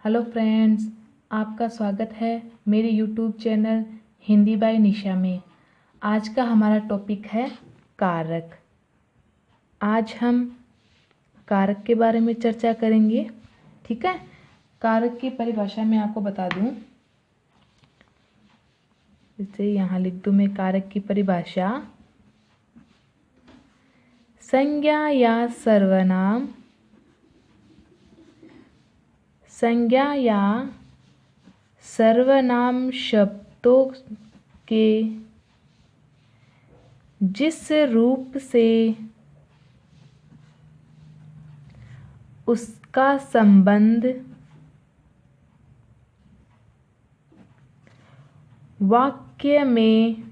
Hello friends, आपका स्वागत है मेरे यूट्यूब चैनल हिंदी बाय निशा में। आज का हमारा टॉपिक है कारक। आज हम कारक के बारे में चर्चा करेंगे। ठीक है, कारक की परिभाषा मैं आपको बता दूं। जैसे यहाँ लिख दूं मैं कारक की परिभाषा। संज्ञा या सर्वनाम, संज्ञा या सर्वनाम शब्दों के जिस रूप से उसका संबंध वाक्य में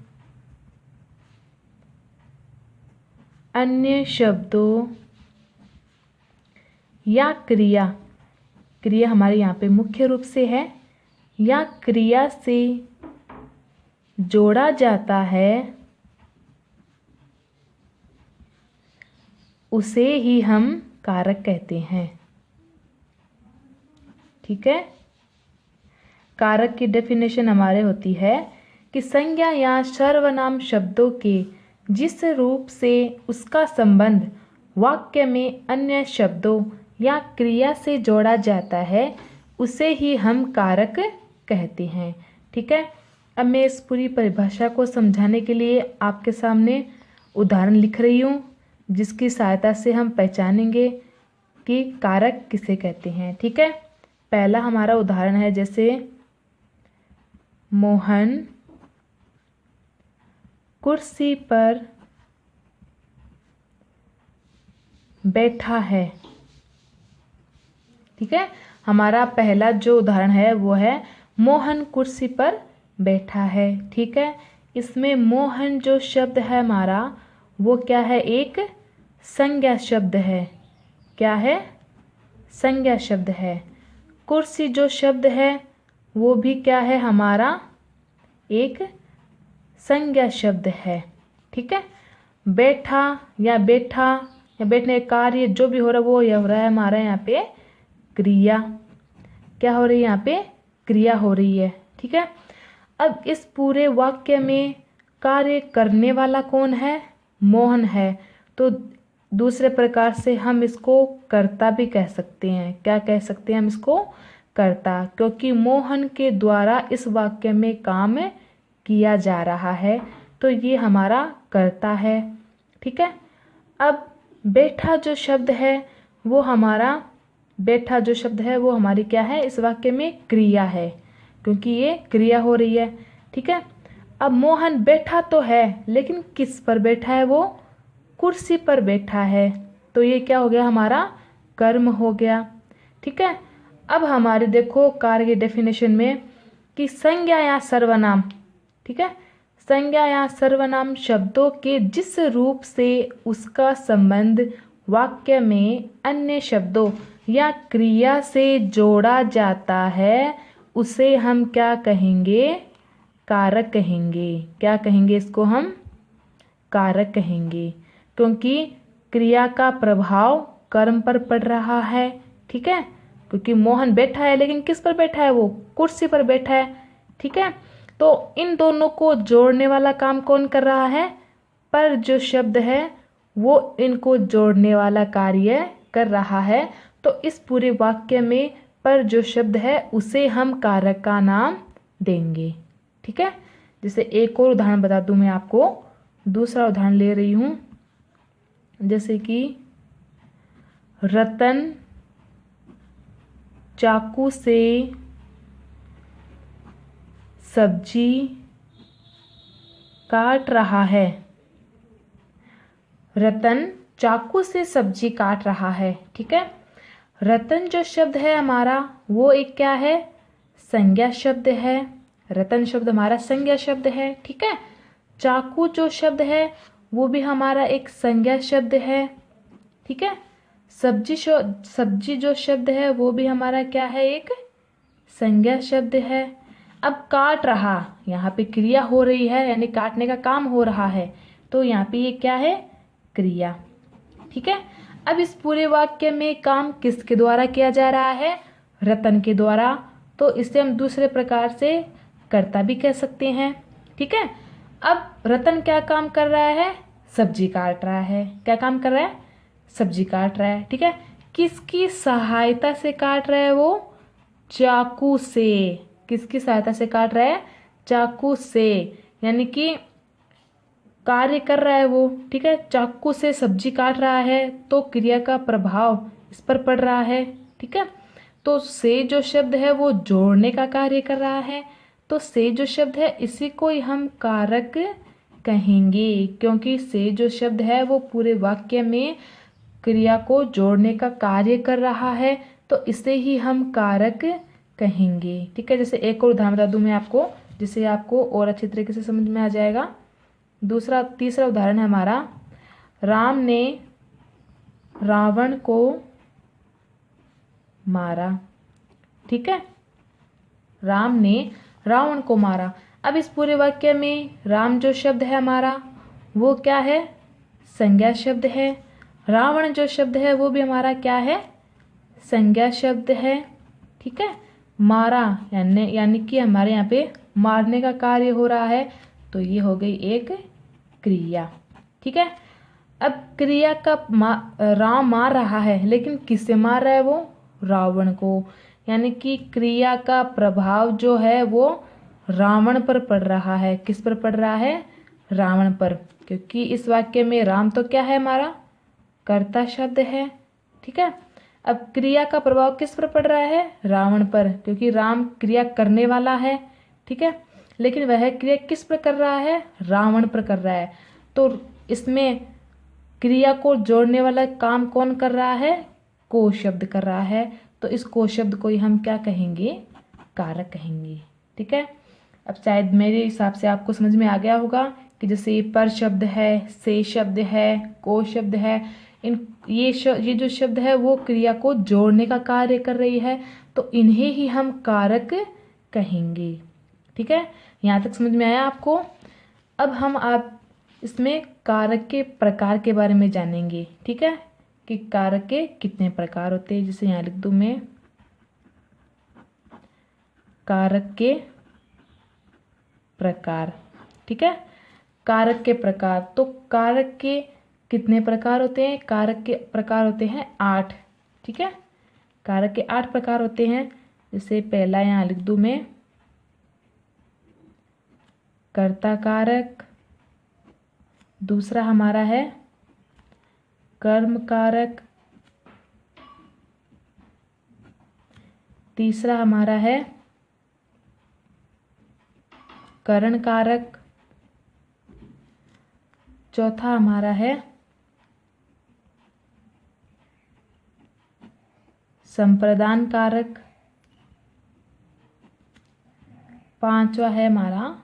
अन्य शब्दों या क्रिया हमारे यहाँ पे मुख्य रूप से है या क्रिया से जोड़ा जाता है, उसे ही हम कारक कहते हैं। ठीक है, कारक की डेफिनेशन हमारे होती है कि संज्ञा या सर्वनाम शब्दों के जिस रूप से उसका संबंध वाक्य में अन्य शब्दों या क्रिया से जोड़ा जाता है, उसे ही हम कारक कहते हैं। ठीक है, अब मैं इस पूरी परिभाषा को समझाने के लिए आपके सामने उदाहरण लिख रही हूँ, जिसकी सहायता से हम पहचानेंगे कि कारक किसे कहते हैं। ठीक है, पहला हमारा उदाहरण है, जैसे मोहन कुर्सी पर बैठा है। ठीक है, हमारा पहला जो उदाहरण है वो है मोहन कुर्सी पर बैठा है। ठीक है, इसमें मोहन जो शब्द है हमारा वो क्या है, एक संज्ञा शब्द है। क्या है, संज्ञा शब्द है। कुर्सी जो शब्द है वो भी क्या है, हमारा एक संज्ञा शब्द है। ठीक है, बैठा या बैठने का कार्य जो भी हो रहा है वो यह हो रहा है हमारा यहाँ पे क्रिया। क्या हो रही है, यहाँ पे क्रिया हो रही है। ठीक है, अब इस पूरे वाक्य में कार्य करने वाला कौन है, मोहन है। तो दूसरे प्रकार से हम इसको कर्ता भी कह सकते हैं। क्या कह सकते हैं हम इसको, कर्ता, क्योंकि मोहन के द्वारा इस वाक्य में काम किया जा रहा है, तो ये हमारा कर्ता है। ठीक है, अब बैठा जो शब्द है वो हमारा हमारी क्या है, इस वाक्य में क्रिया है, क्योंकि ये क्रिया हो रही है। ठीक है, अब मोहन बैठा तो है, लेकिन किस पर बैठा है, वो कुर्सी पर बैठा है, तो ये क्या हो गया, हमारा कर्म हो गया। ठीक है, अब हमारे देखो कार्य की डेफिनेशन में कि संज्ञा या सर्वनाम, ठीक है, संज्ञा या सर्वनाम शब्दों के जिस रूप से उसका संबंध वाक्य में अन्य शब्दों या क्रिया से जोड़ा जाता है, उसे हम क्या कहेंगे, कारक कहेंगे। क्या कहेंगे, इसको हम कारक कहेंगे, क्योंकि क्रिया का प्रभाव कर्म पर पड़ रहा है। ठीक है, क्योंकि मोहन बैठा है, लेकिन किस पर बैठा है, वो कुर्सी पर बैठा है। ठीक है, तो इन दोनों को जोड़ने वाला काम कौन कर रहा है, पर जो शब्द है वो इनको जोड़ने वाला कार्य कर रहा है। तो इस पूरे वाक्य में पर जो शब्द है उसे हम कारक का नाम देंगे। ठीक है, जैसे एक और उदाहरण बता दूं मैं आपको। दूसरा उदाहरण ले रही हूं, जैसे कि रतन चाकू से सब्जी काट रहा है। रतन चाकू से सब्जी काट रहा है। ठीक है, रतन जो शब्द है हमारा वो एक क्या है, संज्ञा शब्द है। रतन शब्द हमारा संज्ञा शब्द है। ठीक है, चाकू जो शब्द है वो भी हमारा एक संज्ञा शब्द है। ठीक है, सब्जी जो शब्द है वो भी हमारा क्या है, एक संज्ञा शब्द है। अब काट रहा, यहाँ पे क्रिया हो रही है, यानी काटने का काम हो रहा है, तो यहाँ पे ये क्या है, क्रिया। ठीक है, अब इस पूरे वाक्य में काम किसके द्वारा किया जा रहा है, रतन के द्वारा, तो इसे हम दूसरे प्रकार से कर्ता भी कह सकते हैं। ठीक है, अब रतन क्या काम कर रहा है? सब्जी काट रहा है। क्या काम कर रहा है? सब्जी काट रहा है। ठीक है, किसकी सहायता से काट रहा है वो? चाकू से। किसकी सहायता से काट रहा है? चाकू से, यानी कि कार्य कर रहा है वो। ठीक है, चाकू से सब्जी काट रहा है तो क्रिया का प्रभाव इस पर पड़ रहा है। ठीक है, तो से जो शब्द है वो जोड़ने का कार्य कर रहा है, तो से जो शब्द है इसी को ही हम कारक कहेंगे, क्योंकि से जो शब्द है वो पूरे वाक्य में क्रिया को जोड़ने का कार्य कर रहा है, तो इसे ही हम कारक कहेंगे। ठीक है, जैसे एक और उदाहरण बता दूं मैं आपको, जिससे आपको और अच्छी तरीके से समझ में आ जाएगा। तीसरा उदाहरण है हमारा, राम ने रावण को मारा। ठीक है, राम ने रावण को मारा। अब इस पूरे वाक्य में राम जो शब्द है हमारा वो क्या है? संज्ञा शब्द है। रावण जो शब्द है वो भी हमारा क्या है? संज्ञा शब्द है। ठीक है, मारा यानी कि हमारे यहाँ पे मारने का कार्य हो रहा है, तो ये हो गई एक क्रिया। ठीक है, अब क्रिया का राम मार रहा है, लेकिन किससे मार रहा है वो? रावण को, यानी कि क्रिया का प्रभाव जो है वो रावण पर पड़ रहा है। किस पर पड़ रहा है? रावण पर, क्योंकि इस वाक्य में राम तो क्या है हमारा? कर्ता शब्द है। ठीक है, अब क्रिया का प्रभाव किस पर पड़ रहा है? रावण पर, क्योंकि राम क्रिया करने वाला है। ठीक है, लेकिन वह क्रिया किस पर कर रहा है? रावण पर कर रहा है। तो इसमें क्रिया को जोड़ने वाला काम कौन कर रहा है? को शब्द कर रहा है, तो इस को शब्द को ही हम क्या कहेंगे? कारक कहेंगे। ठीक है, अब शायद मेरे हिसाब से आपको समझ में आ गया होगा कि जैसे ये पर शब्द है, से शब्द है, को शब्द है, ये जो शब्द है वो क्रिया को जोड़ने का कार्य कर रही है, तो इन्हें ही हम कारक कहेंगे। ठीक है, यहाँ तक समझ में आया आपको? अब हम आप इसमें कारक के प्रकार के बारे में जानेंगे। ठीक है, कि कारक के कितने प्रकार होते हैं। जैसे यहाँ लिख दूं मैं, कारक के प्रकार। ठीक है, कारक के प्रकार, तो कारक के कितने प्रकार होते हैं? कारक के प्रकार होते हैं 8। ठीक है, कारक के 8 प्रकार होते हैं। जैसे पहला यहाँ लिख दूं मैं, कर्ता कारक। दूसरा हमारा है कर्म कारक। तीसरा हमारा है करण कारक। चौथा हमारा है संप्रदान कारक। पांचवा है हमारा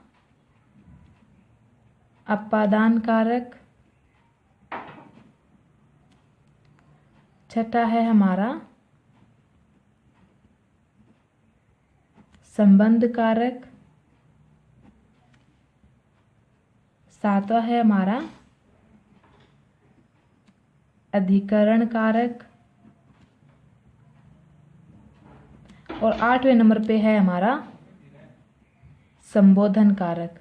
अपादान कारक। छठा है हमारा संबंध कारक। सातवां है हमारा अधिकरण कारक। और 8वें नंबर पे है हमारा संबोधन कारक।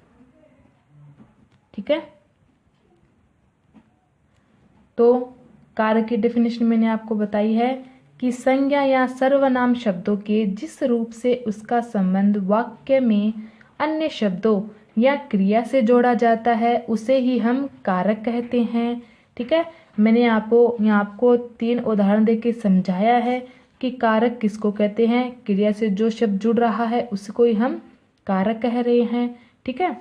ठीक है, तो कारक की डेफिनेशन मैंने आपको बताई है कि संज्ञा या सर्वनाम शब्दों के जिस रूप से उसका संबंध वाक्य में अन्य शब्दों या क्रिया से जोड़ा जाता है उसे ही हम कारक कहते हैं। ठीक है, मैंने आपको 3 उदाहरण देके समझाया है कि कारक किसको कहते हैं। क्रिया से जो शब्द जुड़ रहा है उसको ही हम कारक कह रहे हैं। ठीक है,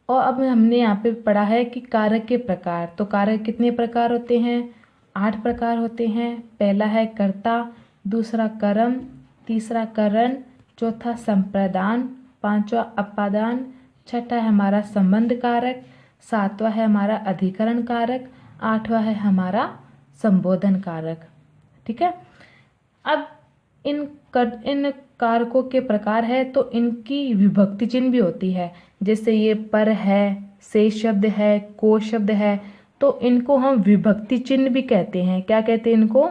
और अब हमने यहाँ पे पढ़ा है कि कारक के प्रकार। तो कारक कितने प्रकार होते हैं? 8 प्रकार होते हैं। पहला है कर्ता, दूसरा कर्म, तीसरा करण, चौथा संप्रदान, पांचवा अपादान, छठा है हमारा संबंध कारक, सातवां है हमारा अधिकरण कारक, आठवां है हमारा संबोधन कारक। ठीक है, अब इन कारकों के प्रकार है तो इनकी विभक्ति चिन्ह भी होती है। जैसे ये पर है, से शब्द है, को शब्द है, तो इनको हम विभक्ति चिन्ह भी कहते हैं। क्या कहते हैं इनको?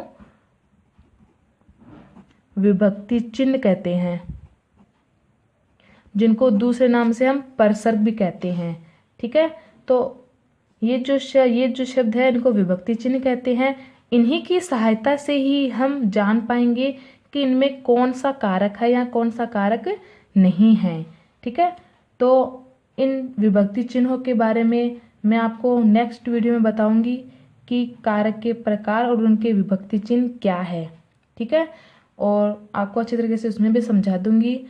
विभक्ति चिन्ह कहते हैं, जिनको दूसरे नाम से हम परसर्ग भी कहते हैं। ठीक है, तो ये जो शब्द है इनको विभक्ति चिन्ह कहते हैं। इन्हीं की सहायता से ही हम जान पाएंगे कि इनमें कौन सा कारक है या कौन सा कारक नहीं है। ठीक है, तो इन विभक्ति चिन्हों के बारे में मैं आपको नेक्स्ट वीडियो में बताऊंगी कि कारक के प्रकार और उनके विभक्ति चिन्ह क्या है। ठीक है, और आपको अच्छी तरीके से उसमें भी समझा दूंगी।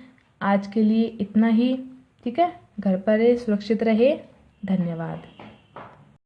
आज के लिए इतना ही। ठीक है, घर पर रहे, सुरक्षित रहे। धन्यवाद।